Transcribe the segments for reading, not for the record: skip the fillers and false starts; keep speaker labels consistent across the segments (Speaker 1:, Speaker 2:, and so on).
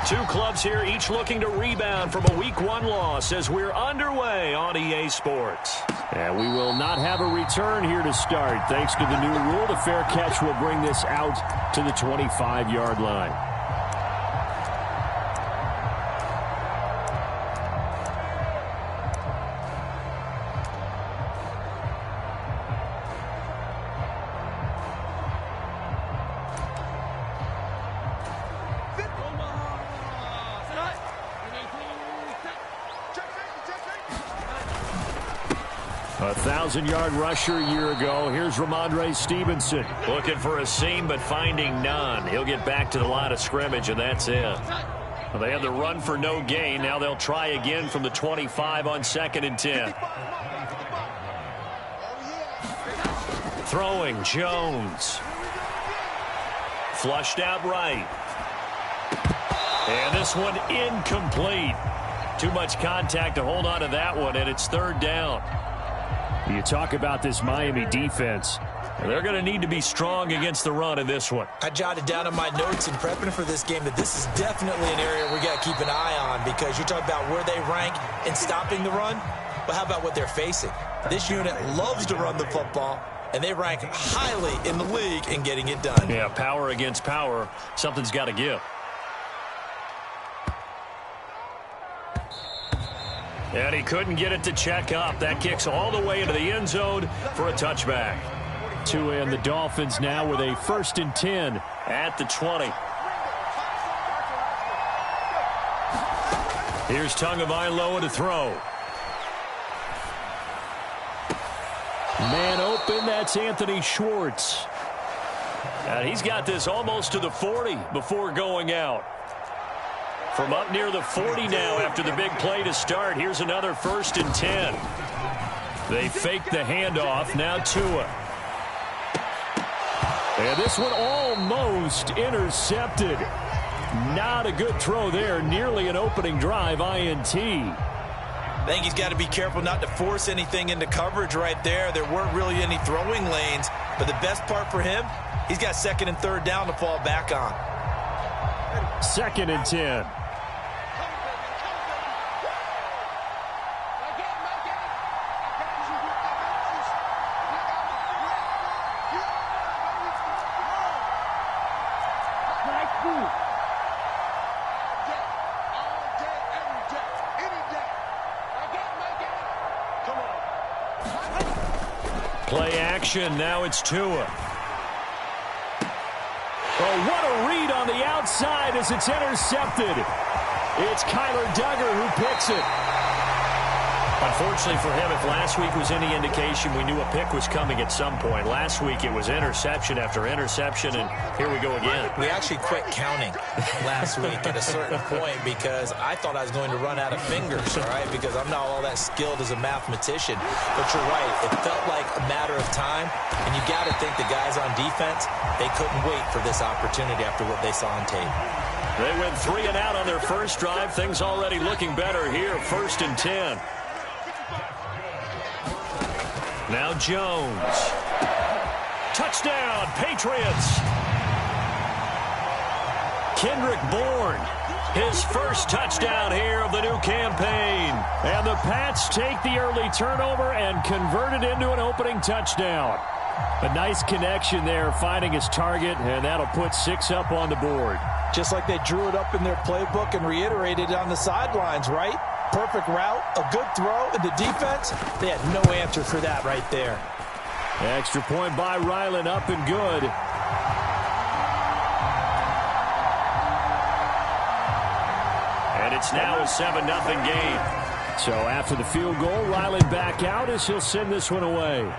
Speaker 1: Two clubs here, each looking to rebound from a Week 1 loss as we're underway on EA Sports.
Speaker 2: And we will not have a return here to start. Thanks to the new rule, the fair catch will bring this out to the 25-yard line. A 1,000-yard rusher a year ago. Here's Ramondre Stevenson.
Speaker 1: Looking for a seam, but finding none. He'll get back to the line of scrimmage, and that's it. Well, they had the run for no gain. Now they'll try again from the 25 on 2nd and 10. Throwing, Jones. Flushed out right. And this one incomplete. Too much contact to hold on to that one, and it's 3rd down.
Speaker 2: You talk about this Miami defense.
Speaker 1: They're going to need to be strong against the run in this one.
Speaker 3: I jotted down in my notes in prepping for this game that this is definitely an area we got to keep an eye on, because you talk about where they rank in stopping the run. But how about what they're facing? This unit loves to run the football, and they rank highly in the league in getting it done.
Speaker 1: Yeah, power against power. Something's got to give. And he couldn't get it to check up. That kicks all the way into the end zone for a touchback.
Speaker 2: And the Dolphins now with a 1st and 10
Speaker 1: at the 20. Here's Tagovailoa to throw.
Speaker 2: Man open, that's Anthony Schwartz.
Speaker 1: And he's got this almost to the 40 before going out. From up near the 40 now after the big play to start. Here's another 1st and 10. They fake the handoff. Now Tua.
Speaker 2: And this one almost intercepted. Not a good throw there. Nearly an opening drive INT.
Speaker 3: I think he's got to be careful not to force anything into coverage right there. There weren't really any throwing lanes. But the best part for him, he's got 2nd and 3rd down to fall back on.
Speaker 2: 2nd and 10.
Speaker 1: Play action. Now it's Tua.
Speaker 2: Oh, what a read on the outside as it's intercepted. It's Kyler Duggar who picks it.
Speaker 1: Unfortunately for him, if last week was any indication, we knew a pick was coming at some point. Last week it was interception after interception, and here we go again.
Speaker 3: We actually quit counting last week at a certain point because I thought I was going to run out of fingers, all right, because I'm not all that skilled as a mathematician. But you're right. It felt like a matter of time, and you got to think the guys on defense, they couldn't wait for this opportunity after what they saw on tape.
Speaker 1: They went 3 and out on their first drive. Things already looking better here. 1st and 10. Now Jones. Touchdown, Patriots. Kendrick Bourne, his first touchdown here of the new campaign.
Speaker 2: And the Pats take the early turnover and convert it into an opening touchdown. A nice connection there, finding his target, and that'll put 6 up on the board.
Speaker 4: Just like they drew it up in their playbook and reiterated it on the sidelines, right? Perfect route, a good throw, and the defense, they had no answer for that right there.
Speaker 2: Extra point by Ryland, up and good.
Speaker 1: And it's now a 7-0 game.
Speaker 2: So after the field goal, Ryland back out as he'll send this one away.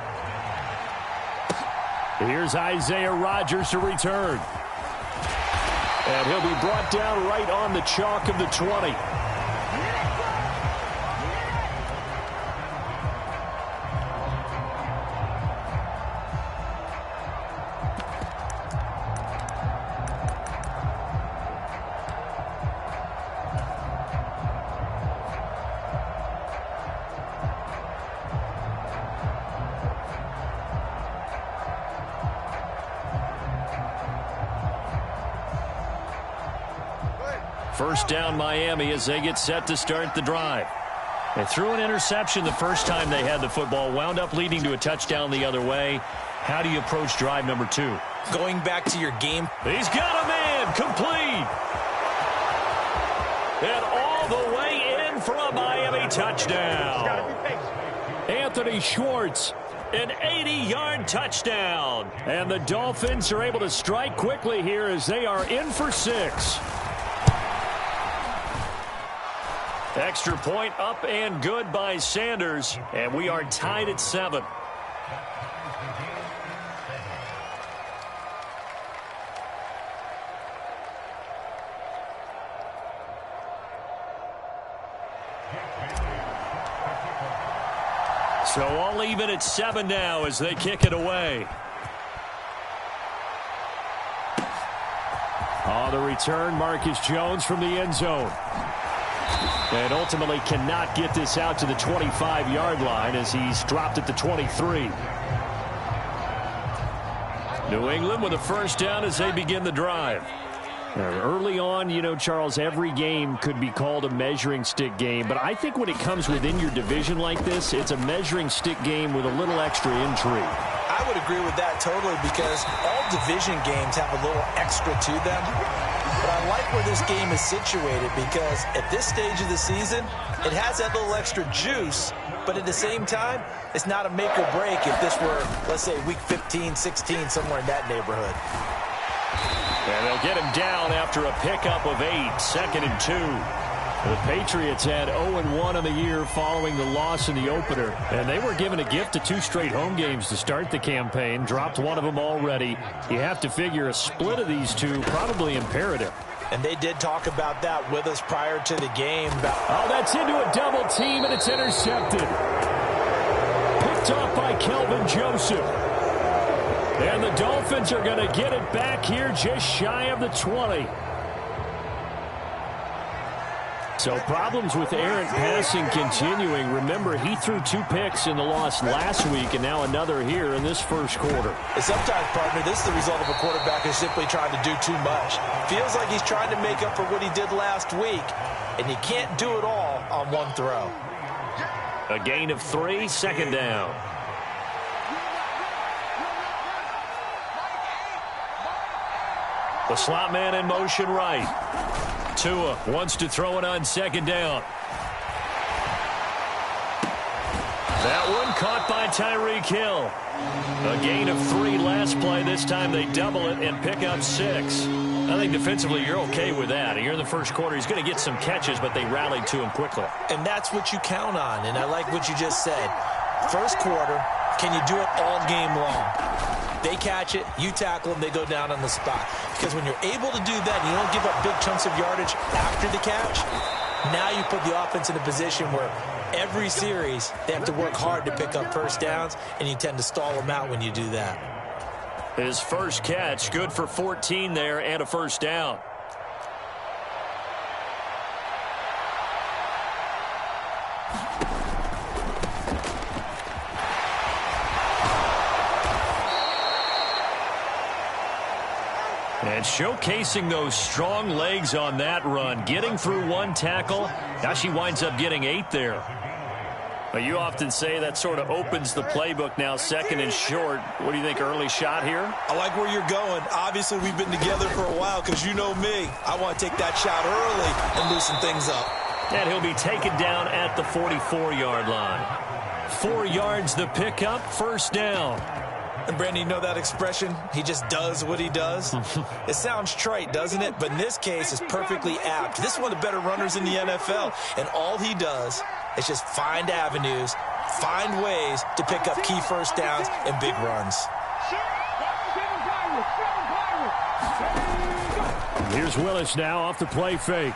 Speaker 2: Here's Isaiah Rodgers to return. And he'll be brought down right on the chalk of the 20. First down Miami as they get set to start the drive. They threw an interception the first time they had the football, wound up leading to a touchdown the other way. How do you approach drive number 2?
Speaker 3: Going back to your game.
Speaker 2: He's got a man, complete. And all the way in for a Miami touchdown. Anthony Schwartz, an 80-yard touchdown. And the Dolphins are able to strike quickly here as they are in for 6. Extra point up and good by Sanders, and we are tied at 7. So all even at 7 now as they kick it away. On the return, Marcus Jones from the end zone. And ultimately cannot get this out to the 25-yard line as he's dropped at the 23. New England with a first down as they begin the drive. Early on, you know, Charles, every game could be called a measuring stick game. But I think when it comes within your division like this, it's a measuring stick game with a little extra intrigue.
Speaker 3: I would agree with that totally because all division games have a little extra to them. But I like where this game is situated because at this stage of the season, it has that little extra juice. But at the same time, it's not a make or break if this were, let's say, week 15, 16, somewhere in that neighborhood.
Speaker 2: And they'll get him down after a pickup of 8, 2nd and 2. The Patriots had 0-1 on the year following the loss in the opener. And they were given a gift of 2 straight home games to start the campaign. Dropped one of them already. You have to figure a split of these two probably imperative.
Speaker 3: And they did talk about that with us prior to the game.
Speaker 2: Oh, that's into a double team, and it's intercepted. Picked off by Kelvin Joseph. And the Dolphins are going to get it back here just shy of the 20. So problems with errant passing continuing. Remember, he threw 2 picks in the loss last week and now another here in this first quarter.
Speaker 3: And sometimes, partner, this is the result of a quarterback who's simply trying to do too much. Feels like he's trying to make up for what he did last week, and you can't do it all on one throw.
Speaker 2: A gain of 3, 2nd down. The slot man in motion right. Tua wants to throw it on 2nd down. That one caught by Tyreek Hill. A gain of 3 last play. This time they double it and pick up 6. I think defensively you're okay with that. You're in the first quarter. He's going to get some catches, but they rallied to him quickly.
Speaker 3: And that's what you count on. And I like what you just said. First quarter, can you do it all game long? They catch it, you tackle them, they go down on the spot. Because when you're able to do that and you don't give up big chunks of yardage after the catch, now you put the offense in a position where every series they have to work hard to pick up first downs, and you tend to stall them out when you do that.
Speaker 2: His first catch, good for 14 there and a first down. And showcasing those strong legs on that run, getting through 1 tackle. Now she winds up getting 8 there. But you often say that sort of opens the playbook now, 2nd and short. What do you think, early shot here?
Speaker 4: I like where you're going. Obviously, we've been together for a while because you know me. I want to take that shot early and loosen things up.
Speaker 2: And he'll be taken down at the 44-yard line. 4 yards the pickup, first down.
Speaker 3: And, Brandon, you know that expression? He just does what he does? It sounds trite, doesn't it? But in this case, it's perfectly apt. This is one of the better runners in the NFL. And all he does is just find avenues, find ways to pick up key first downs and big runs.
Speaker 2: Here's Willis now off the play fake.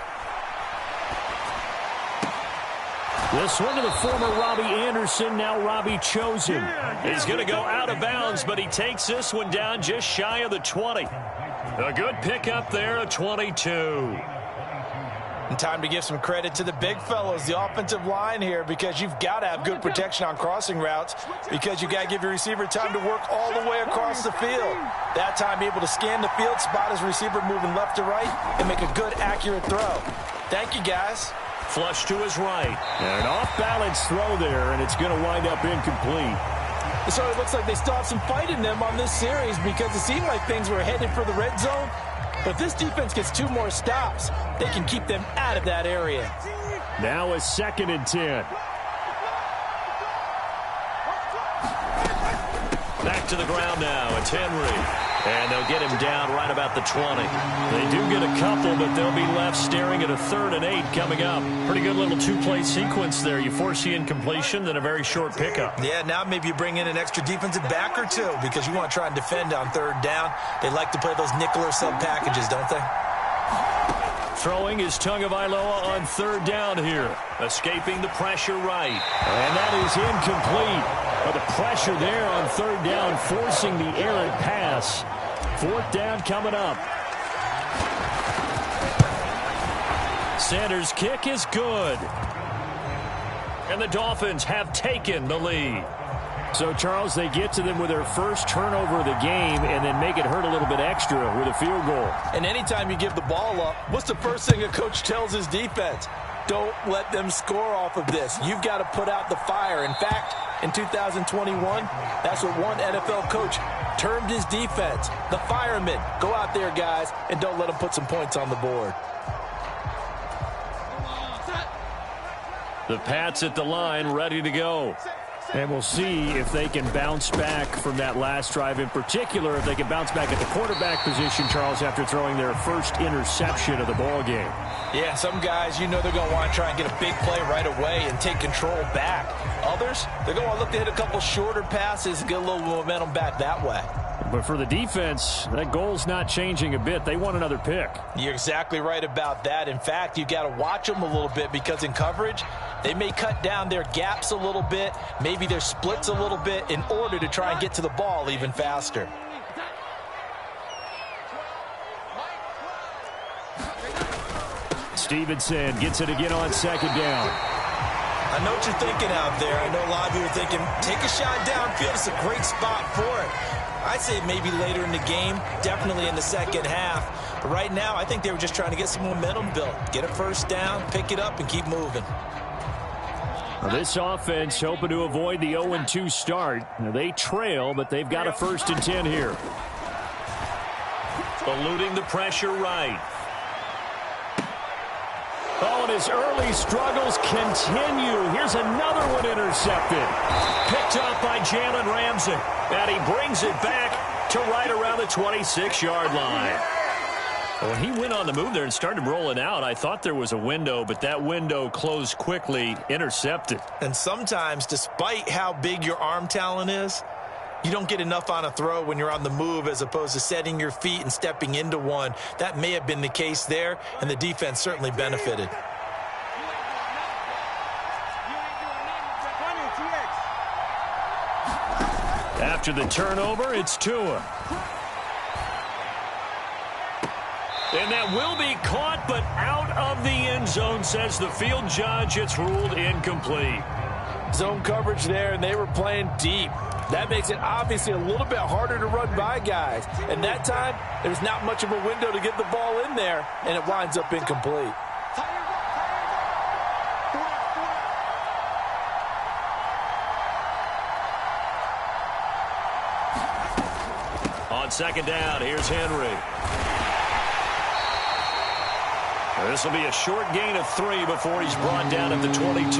Speaker 2: This one to the former Robbie Anderson, now Robbie Chosen. He's going to go out of bounds, but he takes this one down just shy of the 20. A good pickup there, a 22.
Speaker 4: And time to give some credit to the big fellows, the offensive line here, because you've got to have good protection on crossing routes because you've got to give your receiver time to work all the way across the field. That time able to scan the field, spot his receiver moving left to right, and make a good, accurate throw. Thank you, guys.
Speaker 1: Flush to his right.
Speaker 2: And an off-balance throw there, and it's going to wind up incomplete.
Speaker 4: So it looks like they still have some fight in them on this series because it seemed like things were headed for the red zone. But if this defense gets 2 more stops, they can keep them out of that area.
Speaker 2: Now a 2nd and 10.
Speaker 1: Back to the ground now. It's Henry. And they'll get him down right about the 20. They do get a couple, but they'll be left staring at a 3rd and 8 coming up. Pretty good little 2-play sequence there. You force the incompletion, then a very short pickup.
Speaker 3: Yeah, now maybe you bring in an extra defensive back or 2 because you want to try and defend on 3rd down. They like to play those nickel or sub packages, don't they?
Speaker 1: Throwing is Tagovailoa on 3rd down here. Escaping the pressure right.
Speaker 2: And that is incomplete. But the pressure there on 3rd down, forcing the errant pass. 4th down coming up.
Speaker 1: Sanders' kick is good. And the Dolphins have taken the lead.
Speaker 2: So, Charles, they get to them with their first turnover of the game and then make it hurt a little bit extra with a field goal.
Speaker 4: And anytime you give the ball up, what's the first thing a coach tells his defense? Don't let them score off of this. You've got to put out the fire. In fact, in 2021, that's what one NFL coach termed his defense. The firemen. Go out there, guys, and don't let them put some points on the board.
Speaker 1: The Pats at the line, ready to go.
Speaker 2: And we'll see if they can bounce back from that last drive. In particular, if they can bounce back at the quarterback position, Charles, after throwing their first interception of the ball game.
Speaker 4: Yeah, some guys, you know they're going to want to try and get a big play right away and take control back. Others, they're going to want to look to hit a couple shorter passes and get a little momentum back that way.
Speaker 2: But for the defense, that goal's not changing a bit. They want another pick.
Speaker 4: You're exactly right about that. In fact, you've got to watch them a little bit because in coverage, they may cut down their gaps a little bit, maybe their splits a little bit in order to try and get to the ball even faster.
Speaker 2: Stevenson gets it again on 2nd down.
Speaker 3: I know what you're thinking out there. I know a lot of you are thinking, take a shot downfield. It's a great spot for it. I'd say maybe later in the game, definitely in the 2nd half. But right now, I think they were just trying to get some momentum built. Get a first down, pick it up, and keep moving.
Speaker 2: Now this offense hoping to avoid the 0-2 start. Now they trail, but they've got a 1st and 10 here.
Speaker 1: Eluding the pressure right.
Speaker 2: Oh, and his early struggles continue. Here's another one intercepted.
Speaker 1: Picked up by Jalen Ramsey. And he brings it back to right around the 26-yard line. When he went on the move there and started rolling out, I thought there was a window, but that window closed quickly, intercepted.
Speaker 3: And sometimes, despite how big your arm talent is, you don't get enough on a throw when you're on the move as opposed to setting your feet and stepping into one. That may have been the case there, and the defense certainly benefited.
Speaker 1: After the turnover, it's Tua. And that will be caught, but out of the end zone, says the field judge. It's ruled incomplete.
Speaker 4: Zone coverage there, and they were playing deep. That makes it obviously a little bit harder to run by guys. And that time, there's not much of a window to get the ball in there, and it winds up incomplete.
Speaker 1: On 2nd down, here's Henry. This will be a short gain of 3 before he's brought down at the 22.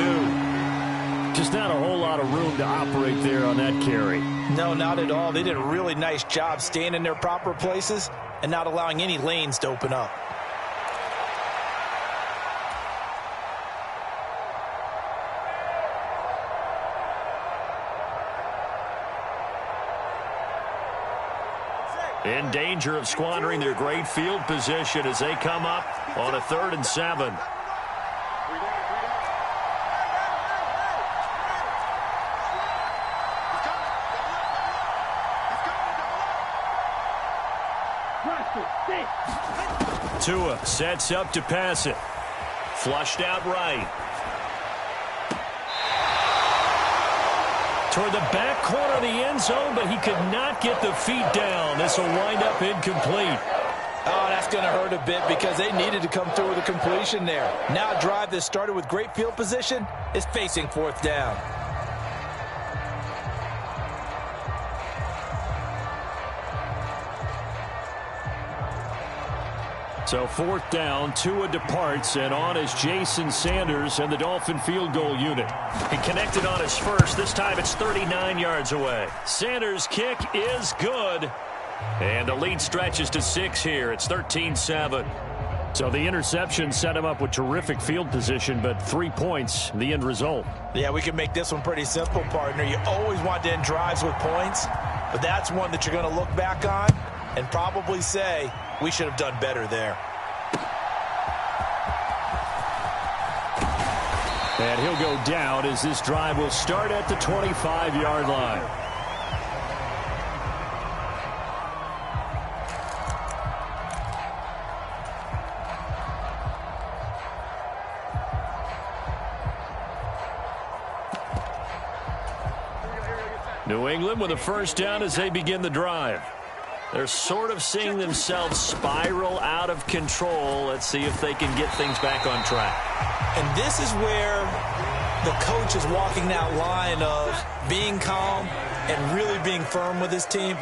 Speaker 2: Just not a whole lot of room to operate there on that carry.
Speaker 4: No, not at all. They did a really nice job staying in their proper places and not allowing any lanes to open up.
Speaker 1: In danger of squandering their great field position as they come up on a 3rd and 7. Tua sets up to pass it. Flushed out right. Toward the back corner of the end zone, but he could not get the feet down. This will wind up incomplete.
Speaker 4: Oh, that's going to hurt a bit because they needed to come through with a completion there. Now a drive that started with great field position is facing fourth down.
Speaker 1: So fourth down, Tua departs, and on is Jason Sanders and the Dolphin field goal unit. He connected on his first. This time it's 39 yards away. Sanders' kick is good. And the lead stretches to 6 here. It's 13-7. So the interception set him up with terrific field position, but 3 points, the end result.
Speaker 4: Yeah, we can make this one pretty simple, partner. You always want to end drives with points, but that's one that you're going to look back on and probably say, we should have done better there.
Speaker 1: And he'll go down as this drive will start at the 25-yard line. New England with a first down as they begin the drive. They're sort of seeing themselves spiral out of control. Let's see if they can get things back on track.
Speaker 3: And this is where the coach is walking that line of being calm and really being firm with his team.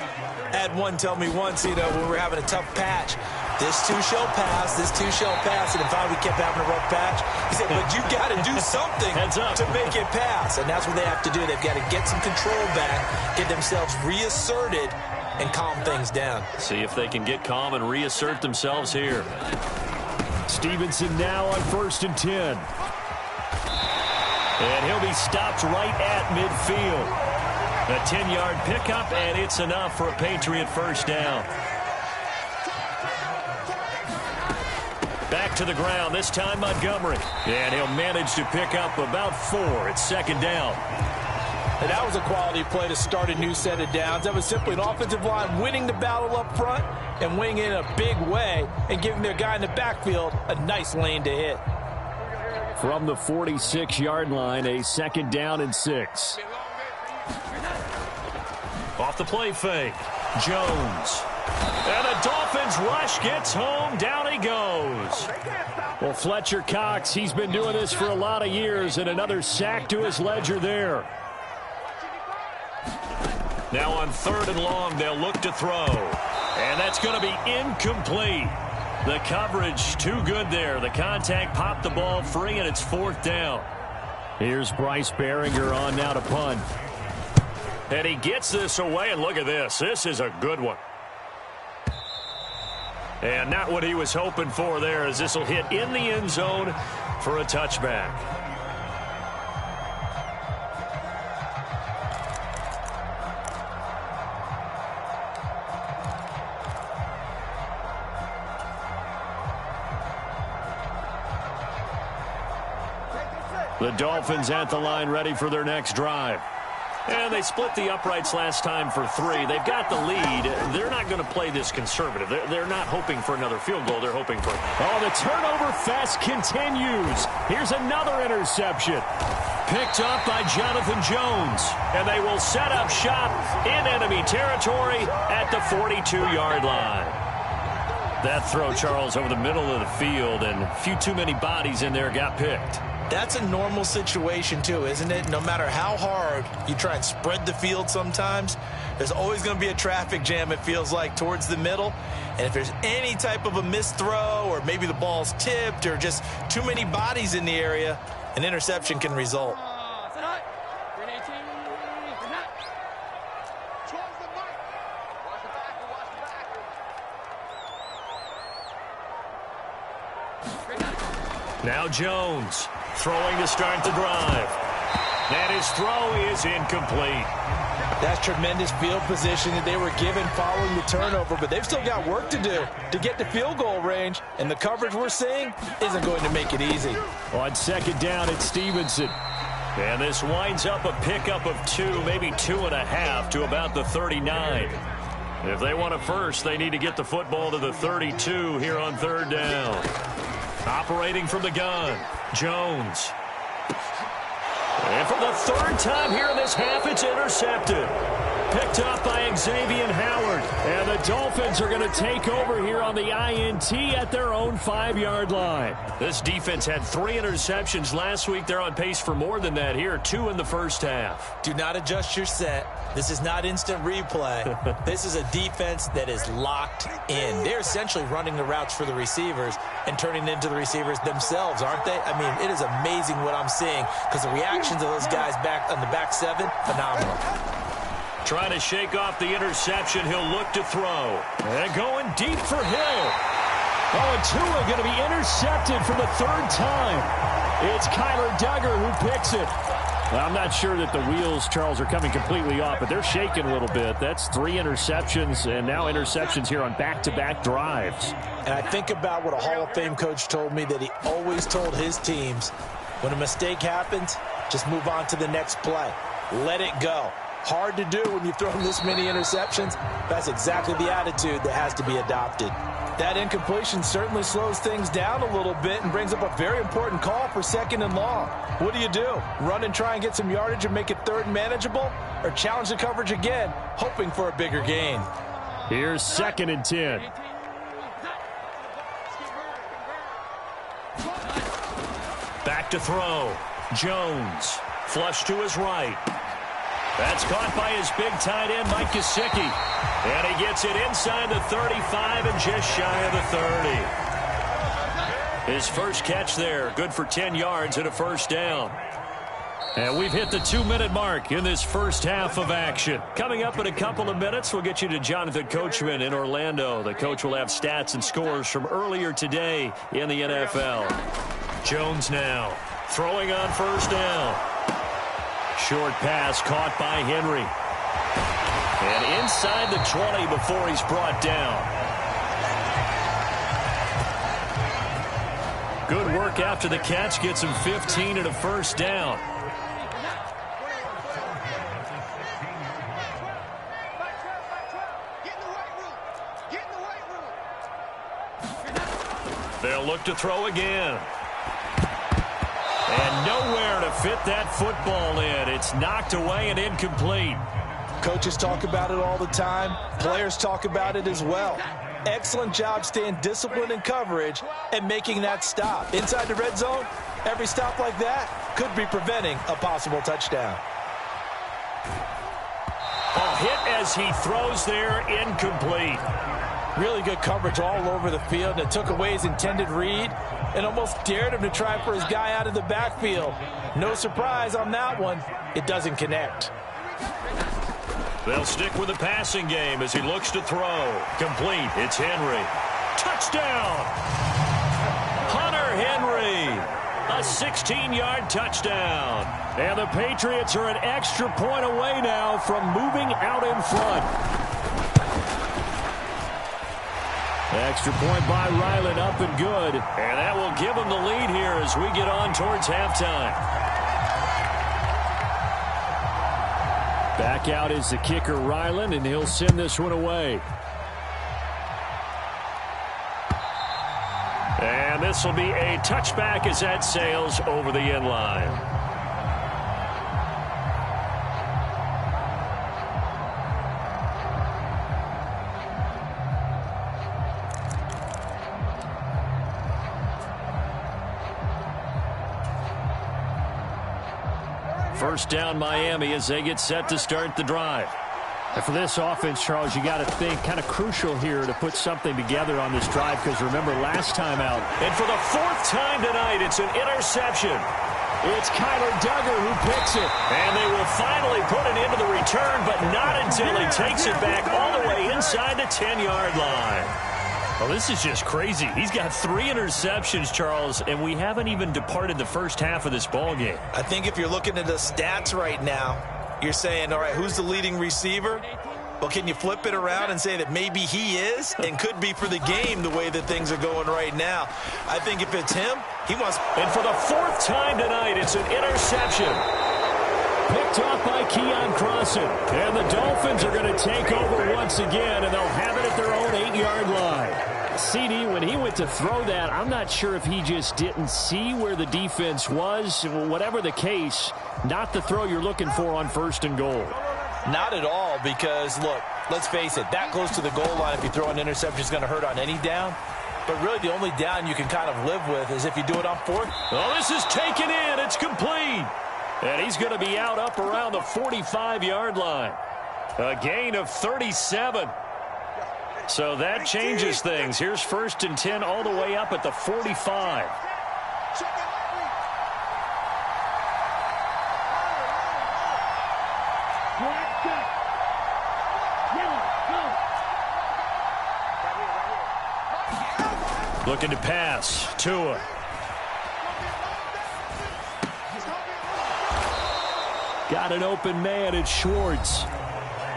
Speaker 3: I had one tell me once, when we were having a tough patch, this too shall pass, this too shall pass. And if we kept having a rough patch, he said, but you got to do something to make it pass. And that's what they have to do. They've got to get some control back, get themselves reasserted, and calm things down.
Speaker 1: See if they can get calm and reassert themselves here. Stevenson now on 1st and 10. And he'll be stopped right at midfield. A 10-yard pickup, and it's enough for a Patriot first down. Back to the ground, this time Montgomery. And he'll manage to pick up about 4. It's 2nd down.
Speaker 4: And that was a quality play to start a new set of downs. That was simply an offensive line winning the battle up front and winning in a big way and giving their guy in the backfield a nice lane to hit.
Speaker 1: From the 46-yard line, a 2nd down and 6. Off the play fake, Jones. And the Dolphins rush gets home. Down he goes. Well, Fletcher Cox, he's been doing this for a lot of years, and another sack to his ledger there. Now on 3rd and long, they'll look to throw. And that's going to be incomplete. The coverage too good there. The contact popped the ball free, and it's 4th down. Here's Bryce Behringer on now to punt. And he gets this away, and look at this. This is a good one. And not what he was hoping for there, as this will hit in the end zone for a touchback. The Dolphins at the line ready for their next drive. And they split the uprights last time for 3. They've got the lead. They're not going to play this conservative. They're not hoping for another field goal. They're hoping for... Oh, the turnover fest continues. Here's another interception. Picked up by Jonathan Jones. And they will set up shop in enemy territory at the 42-yard line. That throw, Charles, over the middle of the field, and a few too many bodies in there got picked.
Speaker 3: That's a normal situation, too, isn't it? No matter how hard you try and spread the field sometimes, there's always going to be a traffic jam, it feels like, towards the middle. And if there's any type of a missed throw, or maybe the ball's tipped, or just too many bodies in the area, an interception can result.
Speaker 1: Now Jones throwing to start the drive. And his throw is incomplete.
Speaker 4: That's tremendous field position that they were given following the turnover, but they've still got work to do to get to field goal range, and the coverage we're seeing isn't going to make it easy.
Speaker 1: On 2nd down, it's Stevenson. And this winds up a pickup of 2, maybe 2.5 to about the 39. If they want a first, they need to get the football to the 32 here on 3rd down. Operating from the gun, Jones. And for the third time here in this half, it's intercepted. Picked up by Xavier Howard. And the Dolphins are going to take over here on the INT at their own 5-yard line. This defense had 3 interceptions last week. They're on pace for more than that here, 2 in the first half.
Speaker 3: Do not adjust your set. This is not instant replay. This is a defense that is locked in. They're essentially running the routes for the receivers and turning into the receivers themselves, aren't they? I mean, it is amazing what I'm seeing because the reactions of those guys back on the back 7, phenomenal.
Speaker 1: Trying to shake off the interception. He'll look to throw. And going deep for Hill. Oh, and Tua going to be intercepted for the 3rd time. It's Kyler Duggar who picks it. Well, I'm not sure that the wheels, Charles, are coming completely off, but they're shaking a little bit. That's 3 interceptions, and now interceptions here on back-to-back drives.
Speaker 3: And I think about what a Hall of Fame coach told me that he always told his teams, when a mistake happens, just move on to the next play. Let it go. Hard to do when you've thrown this many interceptions. That's exactly the attitude that has to be adopted. That incompletion certainly slows things down a little bit and brings up a very important call for 2nd and long. What do? Run and try and get some yardage and make it 3rd manageable? Or challenge the coverage again, hoping for a bigger gain?
Speaker 1: Here's 2nd and 10. Back to throw. Jones. Flush to his right. That's caught by his big tight end, Mike Gesicki. And he gets it inside the 35 and just shy of the 30. His first catch there, good for 10 yards and a first down. And we've hit the 2-minute mark in this first half of action. Coming up in a couple of minutes, we'll get you to Jonathan Coachman in Orlando. The coach will have stats and scores from earlier today in the NFL. Jones now throwing on first down. Short pass caught by Henry. And inside the 20 before he's brought down. Good work after the catch. Gets him 15 and a first down. They'll look to throw again. And nowhere to fit that football in. It's knocked away and incomplete.
Speaker 4: Coaches talk about it all the time. Players talk about it as well. Excellent job staying disciplined in coverage and making that stop. Inside the red zone, every stop like that could be preventing a possible touchdown.
Speaker 1: A hit as he throws there, incomplete.
Speaker 4: Really good coverage all over the field. It took away his intended read and almost dared him to try for his guy out of the backfield. No surprise on that one. It doesn't connect.
Speaker 1: They'll stick with the passing game as he looks to throw. Complete. It's Henry. Touchdown! Hunter Henry. A 16-yard touchdown. And the Patriots are an extra point away now from moving out in front. Extra point by Ryland, up and good. And that will give him the lead here as we get on towards halftime. Back out is the kicker, Ryland, and he'll send this one away. And this will be a touchback as that sails over the end line. First down Miami as they get set to start the drive. And for this offense, Charles, you got to think kind of crucial here to put something together on this drive because remember last time out. And for the 4th time tonight, it's an interception. It's Kyler Duggar who picks it. And they will finally put it into the return, but not until he takes it back all the way inside the 10-yard line. Well, this is just crazy. He's got 3 interceptions, Charles, and we haven't even departed the first half of this ball game.
Speaker 3: I think if you're looking at the stats right now, you're saying, all right, who's the leading receiver? Well, can you flip it around and say that maybe he is and could be for the game the way that things are going right now? I think if it's him, he wants.
Speaker 1: And for the 4th time tonight, it's an interception. Picked off by Keon Crossan. And the Dolphins are going to take over once again, and they'll have it at their own 8-yard line.
Speaker 2: CD, when he went to throw that, I'm not sure if he just didn't see where the defense was. Whatever the case, not the throw you're looking for on 1st and goal.
Speaker 4: Not at all, because, look, let's face it, that close to the goal line, if you throw an interception, is going to hurt on any down. But really, the only down you can kind of live with is if you do it on 4th.
Speaker 1: Oh, this is taken in. It's complete. And he's going to be out up around the 45-yard line. A gain of 37. So that changes things. Here's 1st and 10 all the way up at the 45. Looking to pass. Tua. Got an open man. It's Schwartz.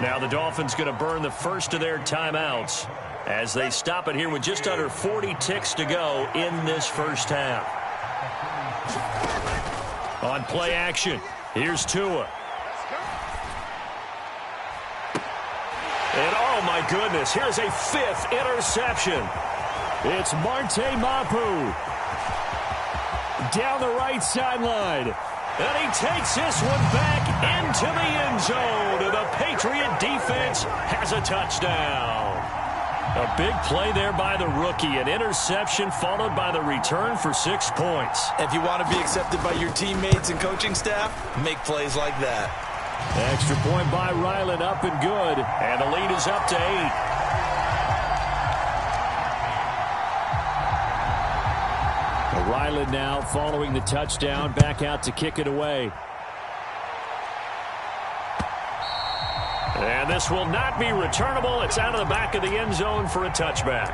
Speaker 1: Now the Dolphins going to burn the first of their timeouts as they stop it here with just under 40 ticks to go in this first half. On play action, here's Tua. And oh my goodness, here's a 5th interception. It's Marte Mapu. Down the right sideline. And he takes this one back into the end zone. And the Patriot defense has a touchdown. A big play there by the rookie. An interception followed by the return for 6 points.
Speaker 4: If you want to be accepted by your teammates and coaching staff, make plays like that.
Speaker 1: Extra point by Ryland, up and good. And the lead is up to 8. Ryland now following the touchdown, back out to kick it away. And this will not be returnable. It's out of the back of the end zone for a touchback.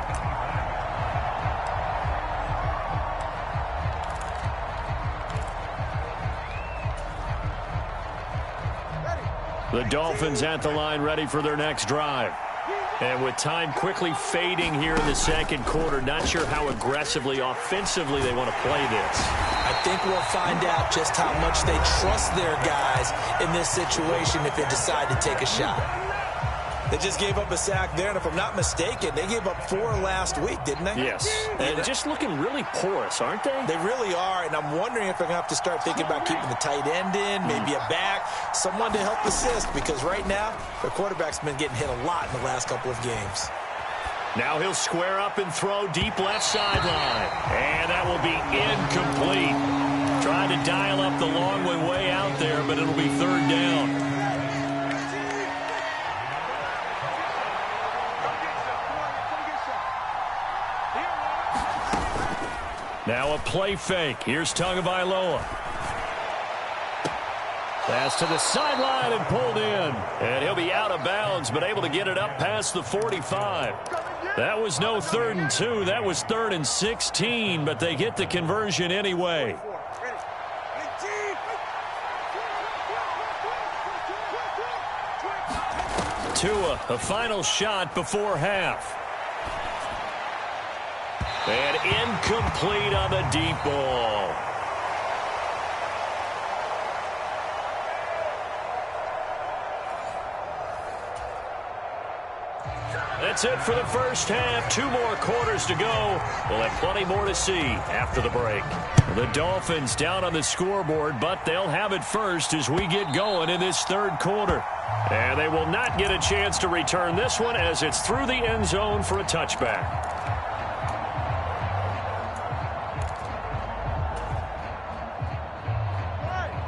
Speaker 1: The Dolphins at the line, ready for their next drive. And with time quickly fading here in the second quarter, not sure how aggressively, offensively they want to play this.
Speaker 3: I think we'll find out just how much they trust their guys in this situation if they decide to take a shot. They just gave up a sack there, and if I'm not mistaken, they gave up 4 last week, didn't they?
Speaker 1: Yes. And just looking really porous, aren't they?
Speaker 3: They really are, and I'm wondering if they're going to have to start thinking about keeping the tight end in, maybe a back, someone to help assist, because right now, their quarterback's been getting hit a lot in the last couple of games.
Speaker 1: Now he'll square up and throw deep left sideline. And that will be incomplete. Trying to dial up the long one way out there, but it'll be 3rd down. Now a play fake. Here's Tagovailoa. Pass to the sideline and pulled in. And he'll be out of bounds, but able to get it up past the 45. That was no 3rd and 2. That was 3rd and 16, but they get the conversion anyway. Tua, a final shot before half. And incomplete on the deep ball. That's it for the first half. 2 more quarters to go. We'll have plenty more to see after the break. The Dolphins down on the scoreboard, but they'll have it first as we get going in this 3rd quarter. And they will not get a chance to return this one as it's through the end zone for a touchback.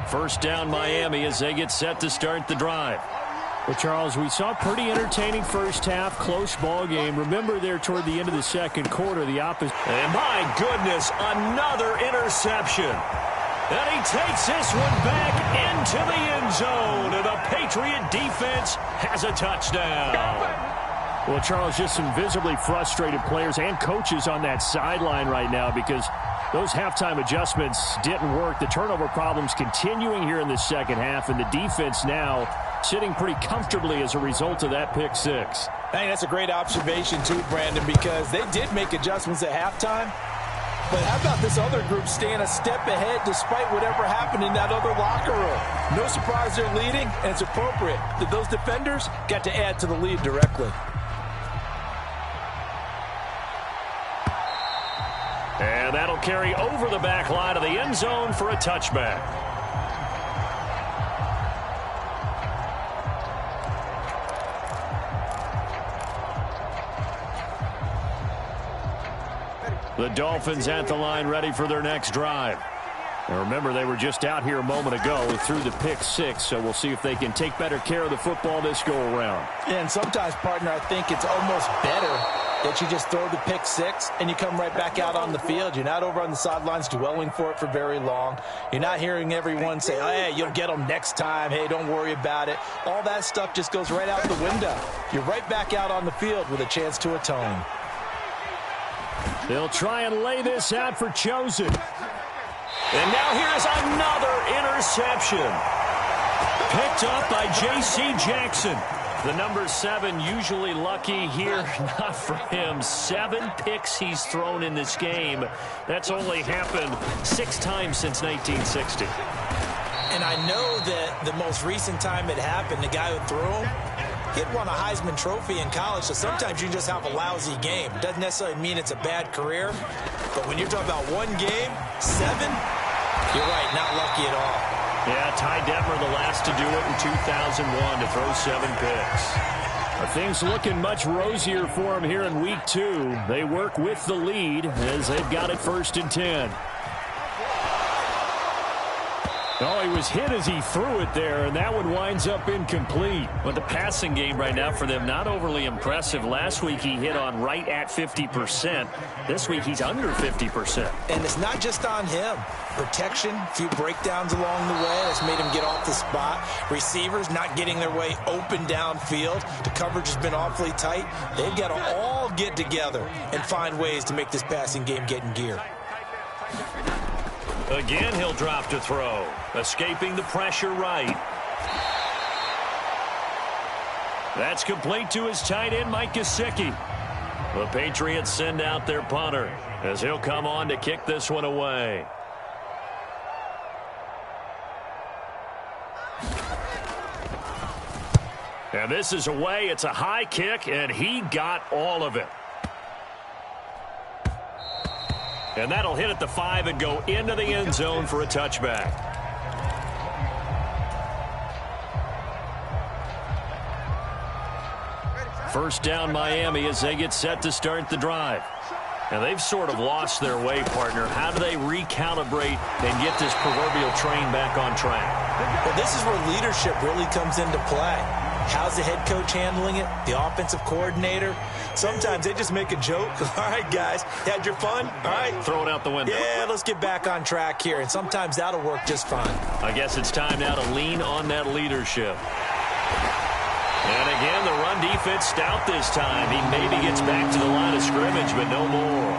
Speaker 1: First down Miami as they get set to start the drive.
Speaker 2: Well, Charles, we saw a pretty entertaining first half, close ball game. Remember there toward the end of the second quarter, the opposite.
Speaker 1: And my goodness, another interception. And he takes this one back into the end zone. And the Patriot defense has a touchdown.
Speaker 2: Well, Charles, just some visibly frustrated players and coaches on that sideline right now because those halftime adjustments didn't work. The turnover problems continuing here in the second half, and the defense now sitting pretty comfortably as a result of that pick 6.
Speaker 4: I think that's a great observation, too, Brandon, because they did make adjustments at halftime. But how about this other group staying a step ahead despite whatever happened in that other locker room? No surprise they're leading, and it's appropriate that those defenders got to add to the lead directly.
Speaker 1: And that'll carry over the back line of the end zone for a touchback. The Dolphins at the line ready for their next drive. Now remember, they were just out here a moment ago through the pick six, so we'll see if they can take better care of the football this go-around.
Speaker 4: And sometimes, partner, I think it's almost better that you just throw the pick six and you come right back out on the field. You're not over on the sidelines dwelling for it for very long. You're not hearing everyone say, oh, hey, you'll get them next time. Hey, don't worry about it. All that stuff just goes right out the window. You're right back out on the field with a chance to atone.
Speaker 1: They'll try and lay this out for Chosen. And now here's another interception. Picked up by J.C. Jackson. The number 7 usually lucky here. Not for him. 7 picks he's thrown in this game. That's only happened 6 times since 1960.
Speaker 3: And I know that the most recent time it happened, the guy who threw him, he had won a Heisman Trophy in college, so sometimes you just have a lousy game. Doesn't necessarily mean it's a bad career, but when you're talking about one game, 7, you're right, not lucky at all.
Speaker 1: Yeah, Ty Detmer the last to do it in 2001 to throw 7 picks. Things looking much rosier for him here in week 2. They work with the lead as they've got it 1st and 10. Oh, he was hit as he threw it there, and that one winds up incomplete. But the passing game right now for them, not overly impressive. Last week he hit on right at 50%. This week he's under 50%.
Speaker 3: And it's not just on him. Protection, a few breakdowns along the way. That's made him get off the spot. Receivers not getting their way open downfield. The coverage has been awfully tight. They've got to all get together and find ways to make this passing game get in gear.
Speaker 1: Again, he'll drop to throw. Escaping the pressure right. That's complete to his tight end, Mike Gesicki. The Patriots send out their punter as he'll come on to kick this one away. And this is away. It's a high kick, and he got all of it. And that'll hit at the 5 and go into the end zone for a touchback. First down Miami as they get set to start the drive. And they've sort of lost their way, partner. How do they recalibrate and get this proverbial train back on track?
Speaker 3: Well, this is where leadership really comes into play. How's the head coach handling it? The offensive coordinator? Sometimes they just make a joke. All right, guys, had your fun? All right.
Speaker 1: Throw it out the window.
Speaker 3: Yeah, let's get back on track here. And sometimes that'll work just fine.
Speaker 1: I guess it's time now to lean on that leadership. And again, the run defense stout this time. He maybe gets back to the line of scrimmage, but no more.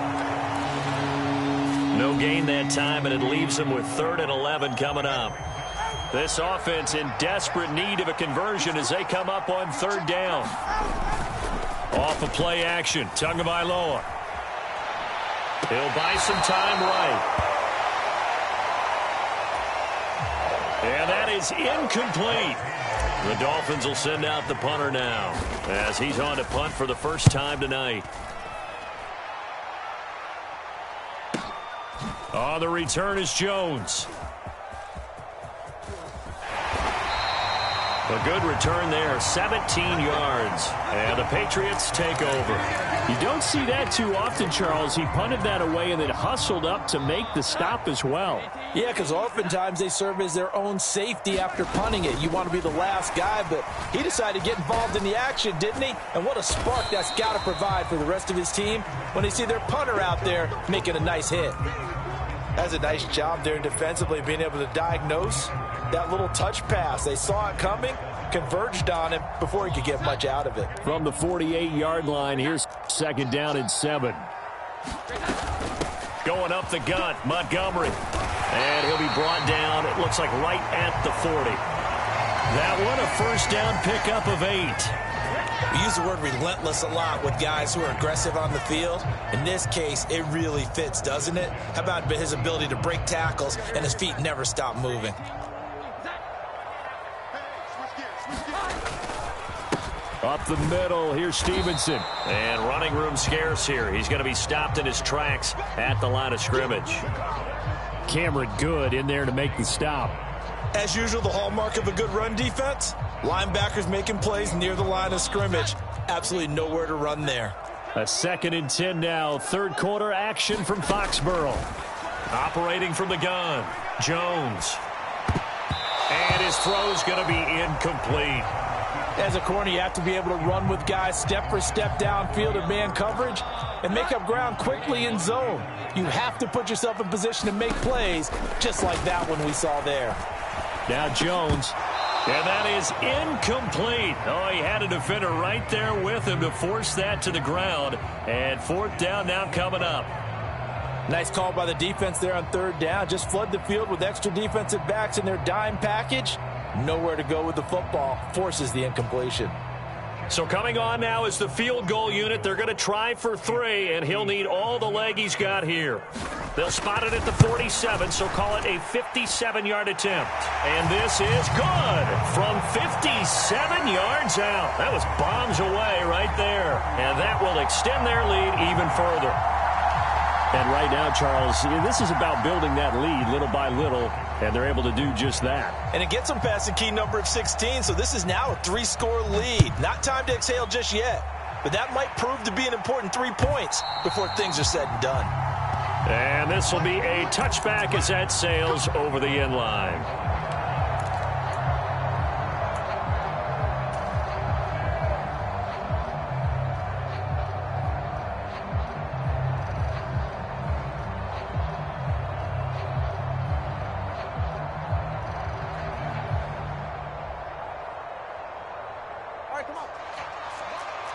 Speaker 1: No gain that time, and it leaves them with 3rd and 11 coming up. This offense in desperate need of a conversion as they come up on 3rd down. Off of play action, Tagovailoa. He'll buy some time right. And that is incomplete. The Dolphins will send out the punter now as he's on to punt for the first time tonight. On the return is Jones. A good return there, 17 yards. And the Patriots take over.
Speaker 2: You don't see that too often, Charles. He punted that away and then hustled up to make the stop as well.
Speaker 4: Yeah, because oftentimes they serve as their own safety after punting it. You want to be the last guy, but he decided to get involved in the action, didn't he? And what a spark that's got to provide for the rest of his team when they see their punter out there making a nice hit. That's a nice job there defensively, being able to diagnose that little touch pass. They saw it coming, converged on him before he could get much out of it.
Speaker 2: From the 48-yard line, here's 2nd down and 7.
Speaker 1: Going up the gut, Montgomery. And he'll be brought down, it looks like right at the 40. That one, a 1st down pickup of 8.
Speaker 3: We use the word relentless a lot with guys who are aggressive on the field. In this case, it really fits, doesn't it? How about his ability to break tackles and his feet never stop moving?
Speaker 2: Up the middle, here's Stevenson.
Speaker 1: And running room scarce here. He's going to be stopped in his tracks at the line of scrimmage.
Speaker 2: Cameron Good in there to make the stop.
Speaker 3: As usual, the hallmark of a good run defense, linebackers making plays near the line of scrimmage. Absolutely nowhere to run there.
Speaker 2: A 2nd and 10 now. Third quarter action from Foxborough.
Speaker 1: Operating from the gun, Jones. And his throw's going to be incomplete.
Speaker 4: As a corner, you have to be able to run with guys step for step downfield in man coverage and make up ground quickly in zone. You have to put yourself in position to make plays, just like that one we saw there.
Speaker 2: Now Jones.
Speaker 1: And that is incomplete. Oh, he had a defender right there with him to force that to the ground. And 4th down now coming up.
Speaker 4: Nice call by the defense there on 3rd down. Just flood the field with extra defensive backs in their dime package. Nowhere to go with the football. Forces the incompletion.
Speaker 1: So coming on now is the field goal unit. They're going to try for 3, and he'll need all the leg he's got here. They'll spot it at the 47, so call it a 57-yard attempt. And this is good from 57 yards out. That was bombs away right there. And that will extend their lead even further.
Speaker 2: And right now, Charles, this is about building that lead little by little, and they're able to do just that.
Speaker 3: And it gets them past the key number of 16, so this is now a 3-score lead. Not time to exhale just yet, but that might prove to be an important 3 points before things are said and done.
Speaker 1: And this will be a touchback as that sails over the end line.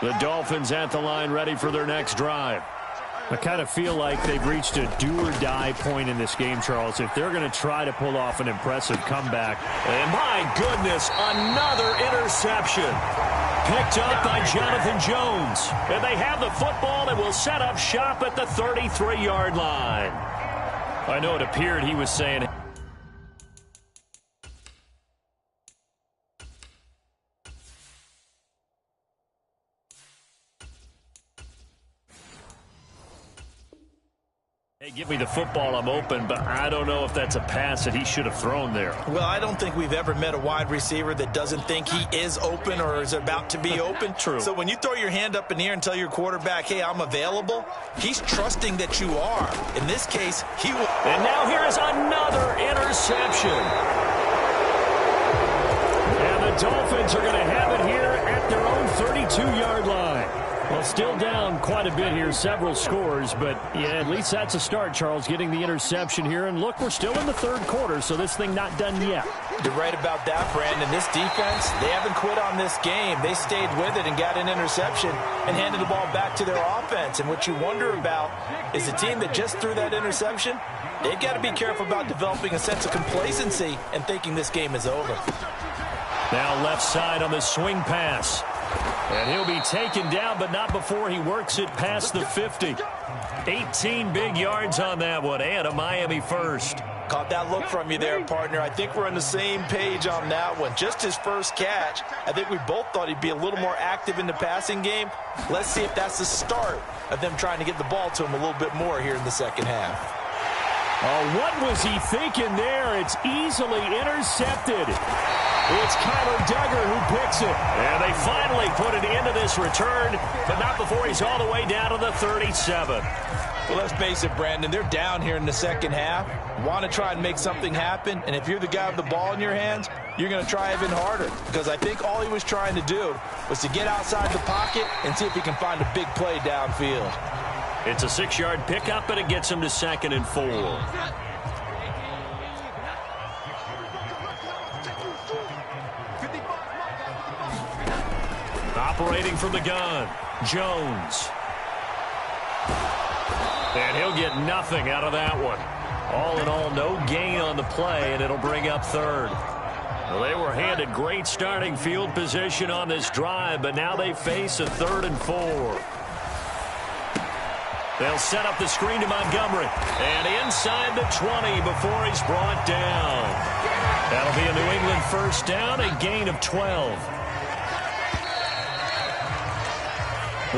Speaker 1: The Dolphins at the line ready for their next drive.
Speaker 2: I kind of feel like they've reached a do-or-die point in this game, Charles. If they're going to try to pull off an impressive comeback.
Speaker 1: And my goodness, another interception. Picked up by Jonathan Jones. And they have the football and will set up shop at the 33-yard line.
Speaker 2: I know it appeared he was saying... Hey, give me the football, I'm open, but I don't know if that's a pass that he should have thrown there.
Speaker 3: Well, I don't think we've ever met a wide receiver that doesn't think he is open or is about to be open.
Speaker 2: True.
Speaker 3: So when you throw your hand up in the air and tell your quarterback, hey, I'm available, he's trusting that you are. In this case, he will.
Speaker 1: And now here is another interception. And the Dolphins are going to have it here at their own 32-yard line.
Speaker 2: Well, still down quite a bit here, several scores, but yeah, at least that's a start, Charles, getting the interception here. And look, we're still in the 3rd quarter, so this thing not done yet.
Speaker 3: You're right about that, Brandon. This defense, they haven't quit on this game. They stayed with it and got an interception and handed the ball back to their offense. And what you wonder about is the team that just threw that interception, they've got to be careful about developing a sense of complacency and thinking this game is over.
Speaker 1: Now left side on the swing pass. And he'll be taken down, but not before he works it past the 50. 18 big yards on that one, and a Miami first.
Speaker 3: Caught that look from you there, partner. I think we're on the same page on that one. Just his first catch. I think we both thought he'd be a little more active in the passing game. Let's see if that's the start of them trying to get the ball to him a little bit more here in the second half.
Speaker 2: Oh, what was he thinking there? It's easily intercepted.
Speaker 1: It's Kyler Duggar who picks it. And they finally put it into this return, but not before he's all the way down to the 37.
Speaker 3: Well, let's face it, Brandon, they're down here in the second half. Want to try and make something happen, and if you're the guy with the ball in your hands, you're going to try even harder, because I think all he was trying to do was to get outside the pocket and see if he can find a big play downfield.
Speaker 1: It's a 6-yard pickup, and it gets him to 2nd and 4. Operating from the gun, Jones. And he'll get nothing out of that one. All in all, no gain on the play, and it'll bring up 3rd. Well, they were handed great starting field position on this drive, but now they face a 3rd and 4. They'll set up the screen to Montgomery. And inside the 20 before he's brought down. That'll be a New England first down, a gain of 12.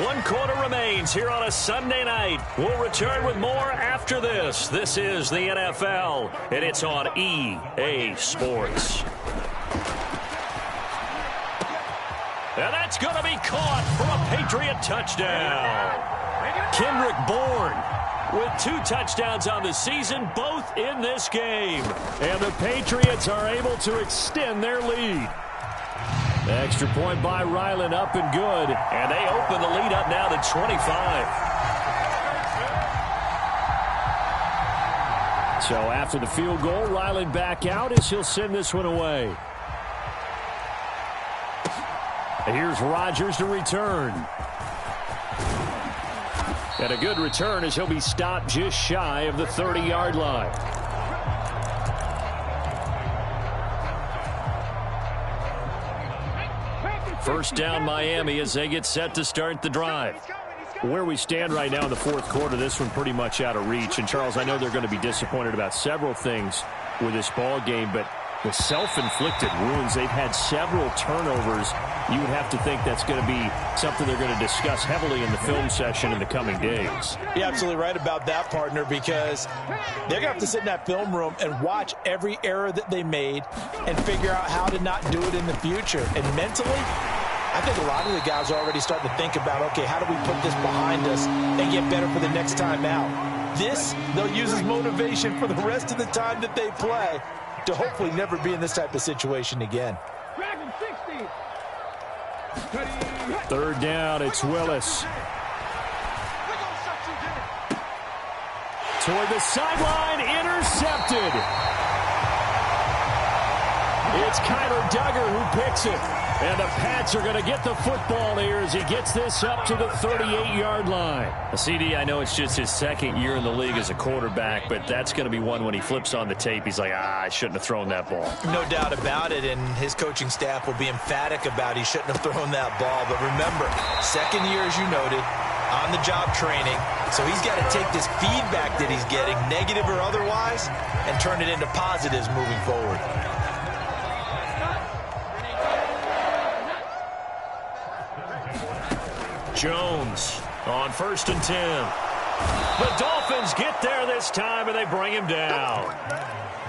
Speaker 1: 1 quarter remains here on a Sunday night. We'll return with more after this. This is the NFL, and it's on EA Sports. And that's going to be caught for a Patriot touchdown. Kendrick Bourne with 2 touchdowns on the season, both in this game.
Speaker 2: And the Patriots are able to extend their lead. The extra point by Ryland up and good.
Speaker 1: And they open the lead up now to 25.
Speaker 2: So after the field goal, Ryland back out as he'll send this one away. And here's Rodgers to return. And a good return as he'll be stopped just shy of the 30-yard line.
Speaker 1: First down Miami as they get set to start the drive.
Speaker 2: Where we stand right now in the fourth quarter, this one pretty much out of reach. And, Charles, I know they're going to be disappointed about several things with this ball game, but the self-inflicted wounds, they've had several turnovers. You would have to think that's going to be something they're going to discuss heavily in the film session in the coming days.
Speaker 4: You're absolutely right about that, partner, because they're going to have to sit in that film room and watch every error that they made and figure out how to not do it in the future. And mentally, I think a lot of the guys are already starting to think about, okay, how do we put this behind us and get better for the next time out? This, they'll use as motivation for the rest of the time that they play to hopefully never be in this type of situation again.
Speaker 2: Third down, it's Willis. Toward the sideline, intercepted. It's Kyler Duggar who picks it. And the Pats are going to get the football here as he gets this up to the 38-yard line.
Speaker 1: CD, I know it's just his second year in the league as a quarterback, but that's going to be one when he flips on the tape. He's like, I shouldn't have thrown that ball.
Speaker 3: No doubt about it, and his coaching staff will be emphatic about he shouldn't have thrown that ball. But remember, second year, as you noted, on-the-job training. So he's got to take this feedback that he's getting, negative or otherwise, and turn it into positives moving forward.
Speaker 1: Jones on 1st and 10. The Dolphins get there this time, and they bring him down.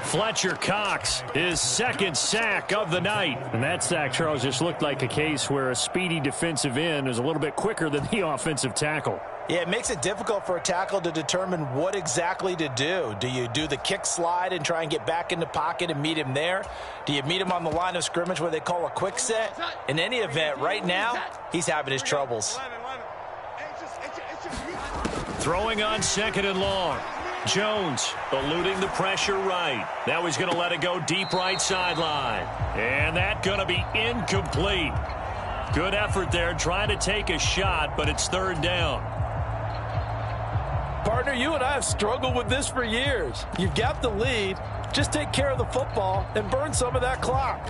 Speaker 1: Fletcher Cox, his second sack of the night.
Speaker 2: And that sack, Charles, just looked like a case where a speedy defensive end is a little bit quicker than the offensive tackle.
Speaker 3: Yeah, it makes it difficult for a tackle to determine what exactly to do. Do you do the kick slide and try and get back in the pocket and meet him there? Do you meet him on the line of scrimmage where they call a quick set? In any event, right now, he's having his troubles.
Speaker 1: Throwing on 2nd and long. Jones eluding the pressure right. Now he's going to let it go deep right sideline. And that's going to be incomplete. Good effort there trying to take a shot, but it's 3rd down.
Speaker 4: Partner, you and I have struggled with this for years. You've got the lead. Just take care of the football and burn some of that clock.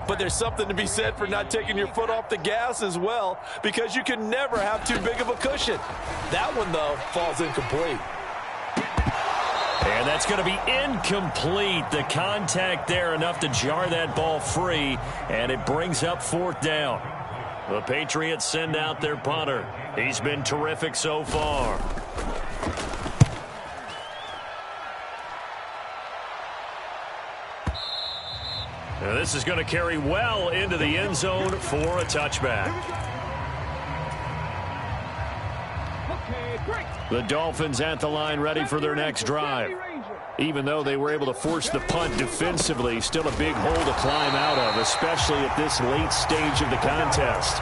Speaker 4: But there's something to be said for not taking your foot off the gas as well, because you can never have too big of a cushion. That one, though, falls incomplete.
Speaker 1: And that's going to be incomplete. The contact there enough to jar that ball free, and it brings up 4th down. The Patriots send out their punter. He's been terrific so far. Now this is going to carry well into the end zone for a touchback. The Dolphins at the line ready for their next drive. Even though they were able to force the punt defensively, still a big hole to climb out of, especially at this late stage of the contest.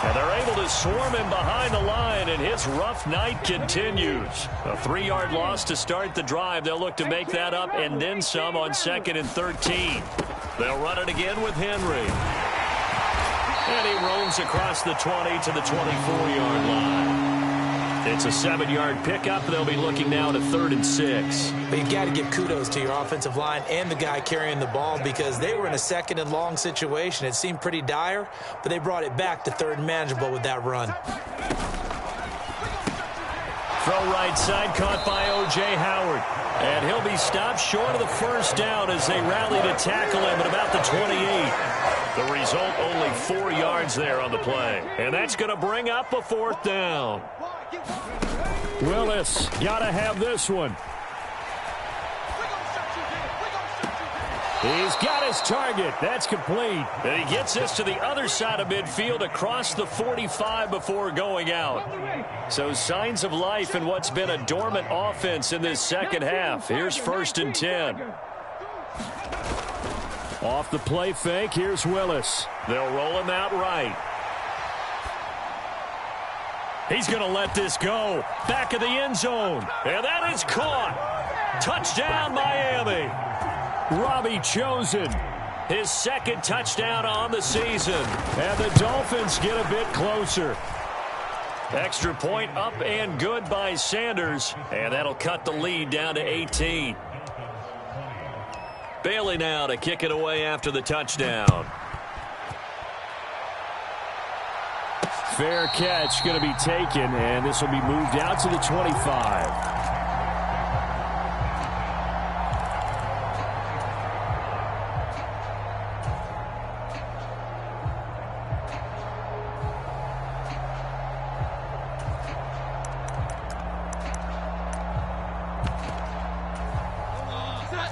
Speaker 1: And they're able to swarm him behind the line, and his rough night continues. A 3-yard loss to start the drive. They'll look to make that up and then some on 2nd and 13. They'll run it again with Henry. And he roams across the 20 to the 24-yard line. It's a 7-yard pickup. They'll be looking now to 3rd and 6.
Speaker 3: But you've got to give kudos to your offensive line and the guy carrying the ball, because they were in a 2nd and long situation. It seemed pretty dire, but they brought it back to 3rd and manageable with that run.
Speaker 1: Throw right side, caught by O.J. Howard. And he'll be stopped short of the 1st down as they rally to tackle him at about the 28. The result, only 4 yards there on the play. And that's going to bring up a 4th down.
Speaker 2: Willis, got to have this one. He's got his target. That's complete.
Speaker 1: And he gets this to the other side of midfield across the 45 before going out. So signs of life in what's been a dormant offense in this second half. Here's 1st and 10.
Speaker 2: Off the play fake, here's Willis.
Speaker 1: They'll roll him out right. He's going to let this go. Back of the end zone. And that is caught. Touchdown, Miami.
Speaker 2: Robbie Chosen.
Speaker 1: His 2nd touchdown on the season.
Speaker 2: And the Dolphins get a bit closer.
Speaker 1: Extra point up and good by Sanders. And that'll cut the lead down to 18. Bailey now to kick it away after the touchdown.
Speaker 2: Fair catch going to be taken, and this will be moved out to the 25.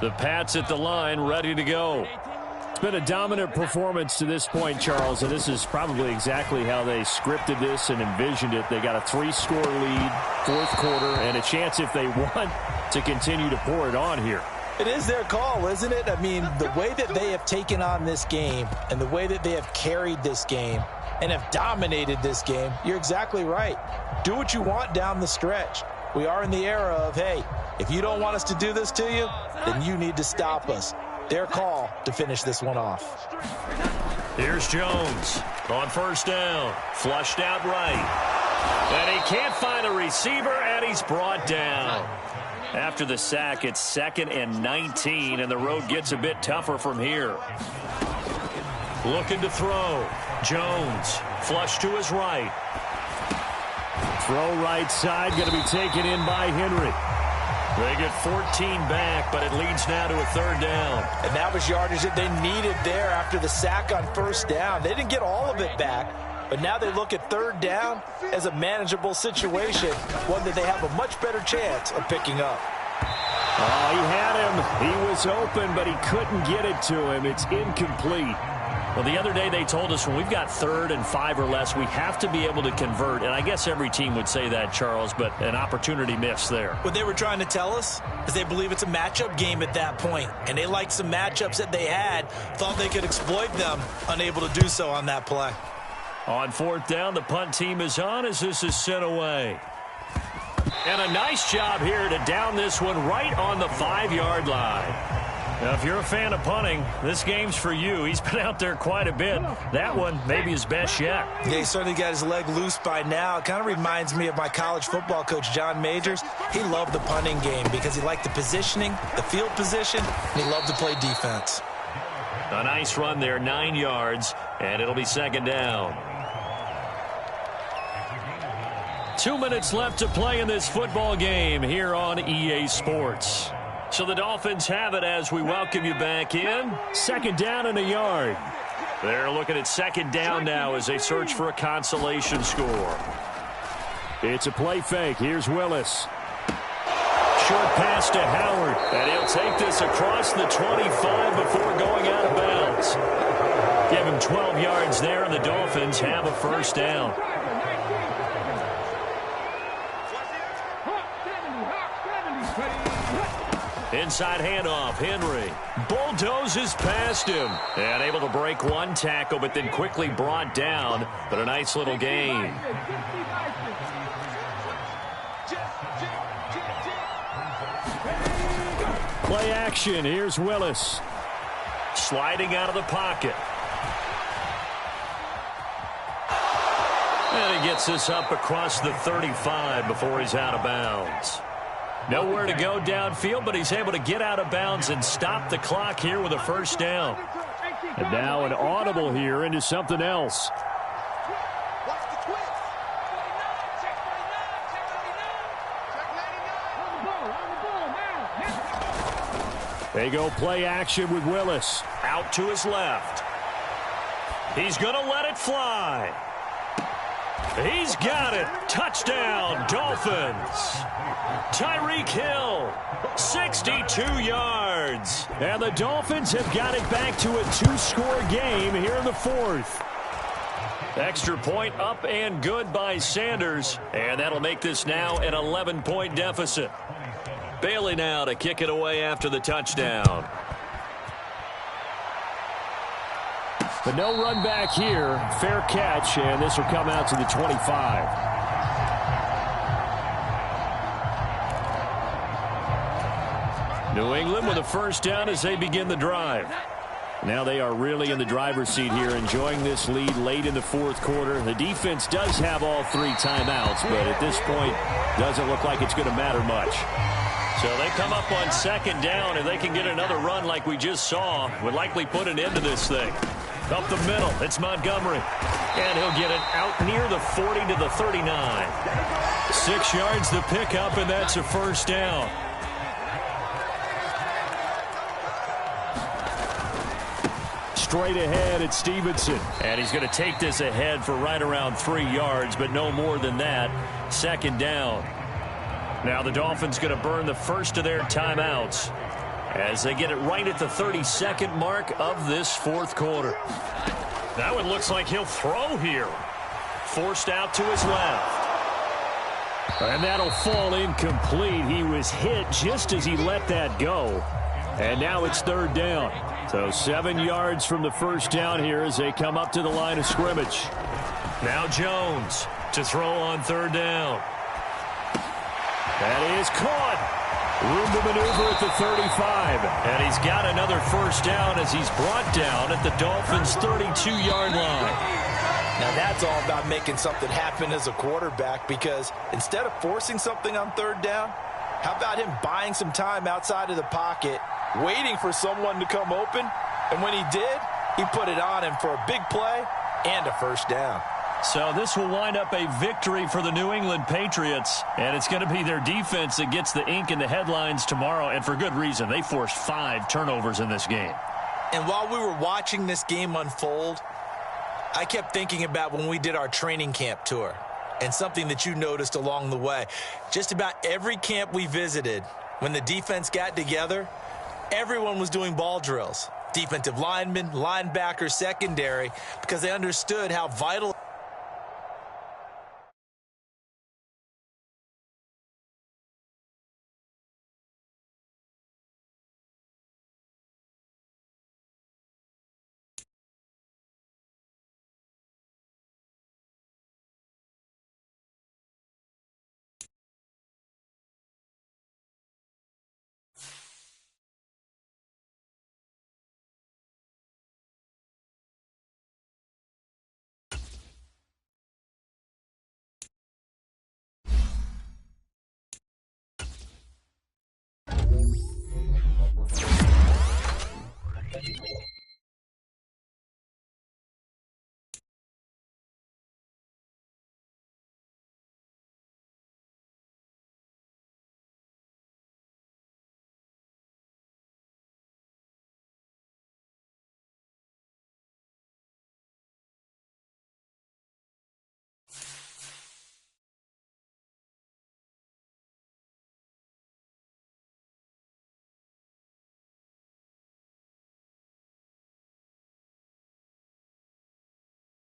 Speaker 1: The Pats at the line, ready to go.
Speaker 2: It's been a dominant performance to this point, Charles, and this is probably exactly how they scripted this and envisioned it. They got a 3-score lead, 4th quarter, and a chance, if they want, to continue to pour it on here.
Speaker 3: It is their call, isn't it? I mean, the way that they have taken on this game and the way that they have carried this game and have dominated this game, you're exactly right. Do what you want down the stretch. We are in the era of, hey, if you don't want us to do this to you, then you need to stop us. Their call to finish this one off.
Speaker 1: Here's Jones on 1st down. Flushed out right. And he can't find a receiver, and he's brought down. After the sack, it's 2nd and 19, and the road gets a bit tougher from here. Looking to throw. Jones, flush to his right.
Speaker 2: Throw right side, going to be taken in by Henry.
Speaker 1: They get 14 back, but it leads now to a 3rd down.
Speaker 3: And that was yardage that they needed there after the sack on 1st down. They didn't get all of it back, but now they look at 3rd down as a manageable situation, one that they have a much better chance of picking up.
Speaker 2: Oh, he had him. He was open, but he couldn't get it to him. It's incomplete.
Speaker 1: Well, the other day they told us when we've got 3rd and 5 or less, we have to be able to convert. And I guess every team would say that, Charles, but an opportunity missed there.
Speaker 3: What they were trying to tell us is they believe it's a matchup game at that point. And they liked some matchups that they had, thought they could exploit them, unable to do so on that play.
Speaker 1: On 4th down, the punt team is on as this is sent away. And a nice job here to down this one right on the 5-yard line. Now, if you're a fan of punting, this game's for you. He's been out there quite a bit. That one maybe his best yet.
Speaker 3: Yeah, he certainly got his leg loose by now. It kind of reminds me of my college football coach, John Majors. He loved the punting game because he liked the positioning, the field position, and he loved to play defense.
Speaker 1: A nice run there, 9 yards, and it'll be 2nd down. 2 minutes left to play in this football game here on EA Sports. So the Dolphins have it as we welcome you back in.
Speaker 2: 2nd down and a yard.
Speaker 1: They're looking at 2nd down now as they search for a consolation score.
Speaker 2: It's a play fake. Here's Willis.
Speaker 1: Short pass to Howard, and he'll take this across the 25 before going out of bounds. Give him 12 yards there, and the Dolphins have a 1st down. Inside handoff, Henry bulldozes past him and able to break one tackle, but then quickly brought down. But a nice little gain.
Speaker 2: Play action. Here's Willis.
Speaker 1: Sliding out of the pocket. And he gets this up across the 35 before he's out of bounds. Nowhere to go downfield, but he's able to get out of bounds and stop the clock here with a 1st down.
Speaker 2: And now an audible here into something else. They go play action with Willis.
Speaker 1: Out to his left. He's going to let it fly. He's got it. Touchdown, Dolphins. Tyreek Hill, 62 yards.
Speaker 2: And the Dolphins have got it back to a 2-score game here in the fourth.
Speaker 1: Extra point up and good by Sanders. And that'll make this now an 11-point deficit. Bailey now to kick it away after the touchdown.
Speaker 2: But no run back here. Fair catch, and this will come out to the 25.
Speaker 1: New England with a first down as they begin the drive.
Speaker 2: Now they are really in the driver's seat here, enjoying this lead late in the fourth quarter. The defense does have all 3 timeouts, but at this point, doesn't look like it's going to matter much.
Speaker 1: So they come up on second down, and they can get another run like we just saw. Would likely put an end to this thing. Up the middle, it's Montgomery. And he'll get it out near the 40 to the 39. 6 yards the pickup, and that's a first down.
Speaker 2: Straight ahead at Stevenson.
Speaker 1: And he's going to take this ahead for right around 3 yards, but no more than that. Second down. Now the Dolphins going to burn the first of their timeouts as they get it right at the 32nd mark of this fourth quarter. That one looks like he'll throw here. Forced out to his left.
Speaker 2: And that'll fall incomplete. He was hit just as he let that go. And now it's third down. So 7 yards from the first down here as they come up to the line of scrimmage.
Speaker 1: Now Jones to throw on third down.
Speaker 2: That is caught. Room to maneuver at the 35.
Speaker 1: And he's got another first down as he's brought down at the Dolphins' 32-yard line.
Speaker 3: Now that's all about making something happen as a quarterback, because instead of forcing something on third down, how about him buying some time outside of the pocket, waiting for someone to come open, and when he did, he put it on him for a big play and a first down.
Speaker 1: So this will wind up a victory for the New England Patriots, and it's going to be their defense that gets the ink in the headlines tomorrow, and for good reason. They forced 5 turnovers in this game.
Speaker 3: And while we were watching this game unfold, I kept thinking about when we did our training camp tour, and something that you noticed along the way. Just about every camp we visited, when the defense got together, everyone was doing ball drills. Defensive linemen, linebackers, secondary, because they understood how vital